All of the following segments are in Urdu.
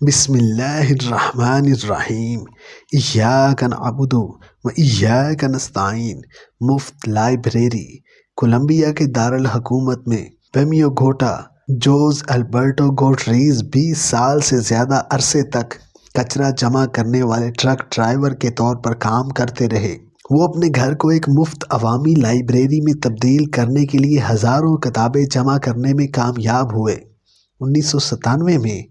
بسم اللہ الرحمن الرحیم۔ ایاک نعبد و ایاک نستعین مفت لائبریری کولمبیا کے دارالحکومت میں پیمیو گوٹا جوز البرٹو گوٹریز 20 سال سے زیادہ عرصے تک کچرا جمع کرنے والے ٹرک ڈرائیور کے طور پر کام کرتے رہے۔ وہ اپنے گھر کو ایک مفت عوامی لائبریری میں تبدیل کرنے کے لیے ہزاروں کتابیں جمع کرنے میں کامیاب ہوئے۔ 1997 میں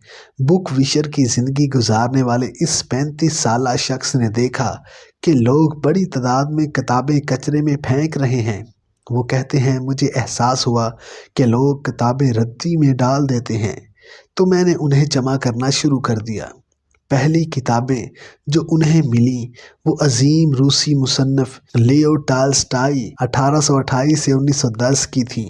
بک ویشر کی زندگی گزارنے والے اس 35 سالہ شخص نے دیکھا کہ لوگ بڑی تعداد میں کتابیں کچرے میں پھینک رہے ہیں۔ وہ کہتے ہیں، مجھے احساس ہوا کہ لوگ کتابیں ردی میں ڈال دیتے ہیں، تو میں نے انہیں جمع کرنا شروع کر دیا۔ پہلی کتابیں جو انہیں ملیں وہ عظیم روسی مصنف لیو ٹالسٹائی 1828 سے 1910 کی تھیں،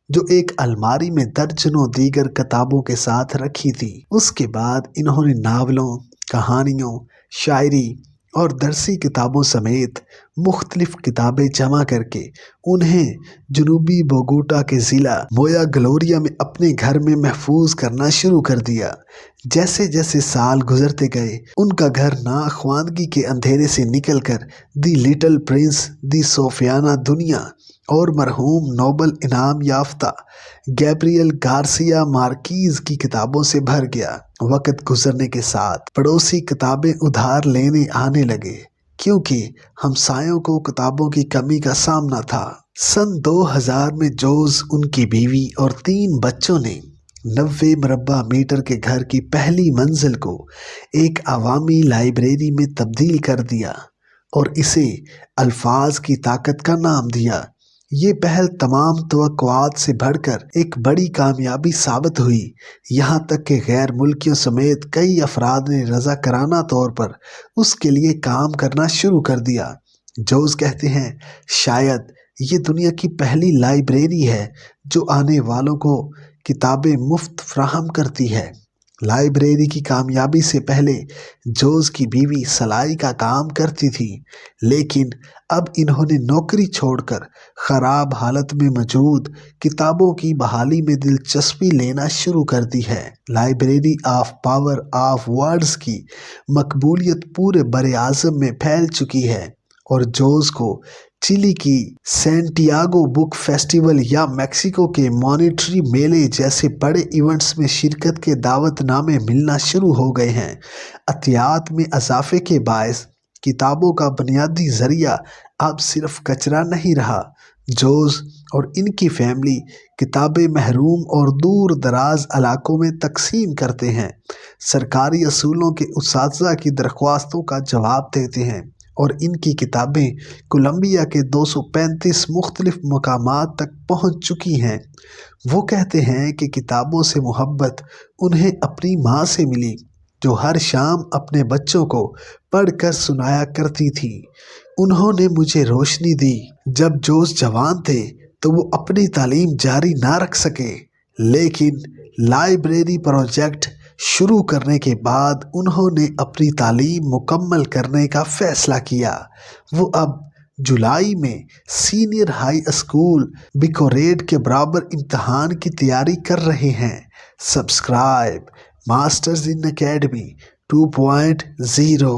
جو ایک الماری میں درجنوں دیگر کتابوں کے ساتھ رکھی تھی۔ اس کے بعد انہوں نے ناولوں، کہانیوں، شاعری اور درسی کتابوں سمیت مختلف کتابیں جمع کر کے انہیں جنوبی بوگوٹا کے ضلع مویا گلوریا میں اپنے گھر میں محفوظ کرنا شروع کر دیا۔ جیسے جیسے سال گزرتے گئے، ان کا گھر ناخواندگی کے اندھیرے سے نکل کر دی لٹل پرنس، دی صوفیانہ دنیا اور مرحوم نوبل انعام یافتہ گیبریل گارسیا مارکیز کی کتابوں سے بھر گیا۔ وقت گزرنے کے ساتھ پڑوسی کتابیں ادھار لینے آنے لگے، کیونکہ ہمسایوں کو کتابوں کی کمی کا سامنا تھا۔ سن 2000 میں جوز، ان کی بیوی اور 3 بچوں نے 90 مربع میٹر کے گھر کی پہلی منزل کو ایک عوامی لائبریری میں تبدیل کر دیا اور اسے الفاظ کی طاقت کا نام دیا۔ یہ پہل تمام توقعات سے بڑھ کر ایک بڑی کامیابی ثابت ہوئی، یہاں تک کہ غیر ملکیوں سمیت کئی افراد نے رضاکارانہ طور پر اس کے لیے کام کرنا شروع کر دیا۔ جوز کہتے ہیں، شاید یہ دنیا کی پہلی لائبریری ہے جو آنے والوں کو کتابیں مفت فراہم کرتی ہے۔ لائبریری کی کامیابی سے پہلے جوز کی بیوی سلائی کا کام کرتی تھی، لیکن اب انہوں نے نوکری چھوڑ کر خراب حالت میں موجود کتابوں کی بحالی میں دلچسپی لینا شروع کر دی ہے۔ Library of power of words کی مقبولیت پورے براعظم میں پھیل چکی ہے اور جوز کو چلی کی سینٹیاگو بک فیسٹیول یا میکسیکو کے مانیٹری میلے جیسے بڑے ایونٹس میں شرکت کے دعوت نامے ملنا شروع ہو گئے ہیں۔ عطیات میں اضافے کے باعث کتابوں کا بنیادی ذریعہ اب صرف کچرا نہیں رہا۔ جوز اور ان کی فیملی کتابیں محروم اور دور دراز علاقوں میں تقسیم کرتے ہیں، سرکاری اصولوں کے اساتذہ کی درخواستوں کا جواب دیتے ہیں اور ان کی کتابیں کولمبیا کے 235 مختلف مقامات تک پہنچ چکی ہیں۔ وہ کہتے ہیں کہ کتابوں سے محبت انہیں اپنی ماں سے ملی، جو ہر شام اپنے بچوں کو پڑھ کر سنایا کرتی تھی۔ انہوں نے مجھے روشنی دی۔ جب جوز جوان تھے تو وہ اپنی تعلیم جاری نہ رکھ سکے، لیکن لائبریری پروجیکٹ شروع کرنے کے بعد انہوں نے اپنی تعلیم مکمل کرنے کا فیصلہ کیا۔ وہ اب جولائی میں سینئر ہائی اسکول بیکوریڈ کے برابر امتحان کی تیاری کر رہے ہیں۔ Subscribe masters in academy 2.0